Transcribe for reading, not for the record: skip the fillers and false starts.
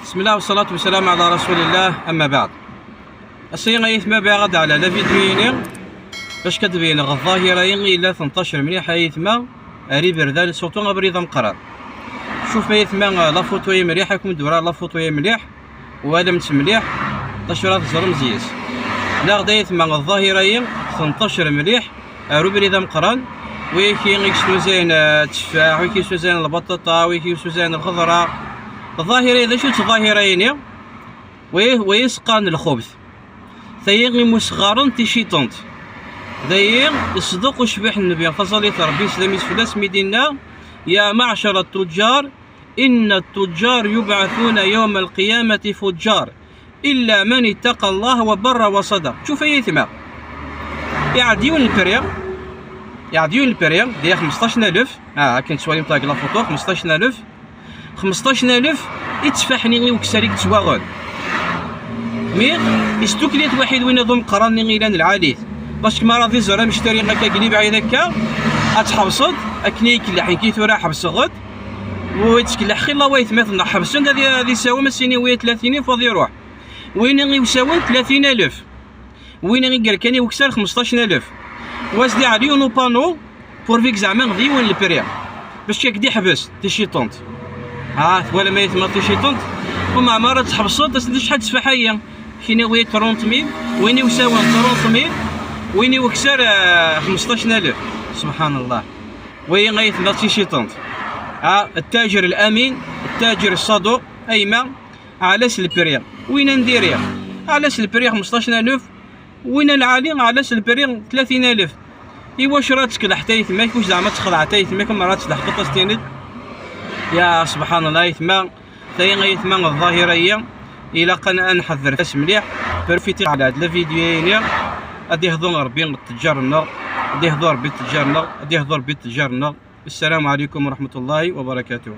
بسم الله والصلاة والسلام على رسول الله. أما بعد، الصيغة يثما بعد على لا فيديوين باش كتبين الظاهرة إلا 18 مليح يثما ري بردان سورتو غبريضة مقرار. شوف ما يثما لا فوتو مليحة كون دورا لا فوتو مليح وهذا مت مليح تشرات زر مزياس. لا غدا يثما الظاهرة 18 مليح رو بريضة مقران ويكي يكسو زين التفاح ويكيسو زين البطاطا ويكيسو زين الخضرة. الظاهرة إذا شفت ظاهرين ويسقان الخبث ثيغي مسغارن تيشيطونت ذي يصدق وشبح النبي فصلي ربي سلامي فلاس مدينة. يا معشر التجار إن التجار يبعثون يوم القيامة فجار إلا من اتقى الله وبر وصدق. شوف أي ثمار يعديون البريم ديال 15000 كنت سوالي مطاق لا فوتو 15000 يتفاحني وكساريك تواغل مي يستوكليت واحد وين يضم قراني غيلان العاليث باش كما راضي زرا مشتري هكا قليب عيد هكا اتحبصد اكني كلحين كي ثورا حبصغد ويتكلح خي الله وايت مثلا حبسون هذه يساوي مسيني ويا 30000 وغادي يروح وين يساوي 30000 وين غير كان يكسر 15000 واسدي عليو نو بانو بور فيك زعما غادي وين البريا باش كيكدي حبس تيشيطونت ولا ما يتما تيشيطونت ومع مرة تحبصت اسدي شحال تفاحية كاين ويا 30000 وين يساوي 30000 وين يكسر 15000 سبحان الله. وين غيتما تيشيطونت التاجر الامين التاجر الصدوق ايما علاش البريا وين نديريها علاش البريا 15000 وين العالي علاش البريا 30000 واش راه تكلح حتى يتما واش زعما تخلع حتى يتما كما راه تلحق قطستيني يا سبحان الله. يتما ثاني يتما الظاهريه الى قنا نحذر فاس مليح بروفيتي على هاد الفيديوهين غادي يهضر ربي التجارنا غادي يهضر ربي التجارنا غادي يهضر ربي التجارنا. السلام عليكم ورحمه الله وبركاته.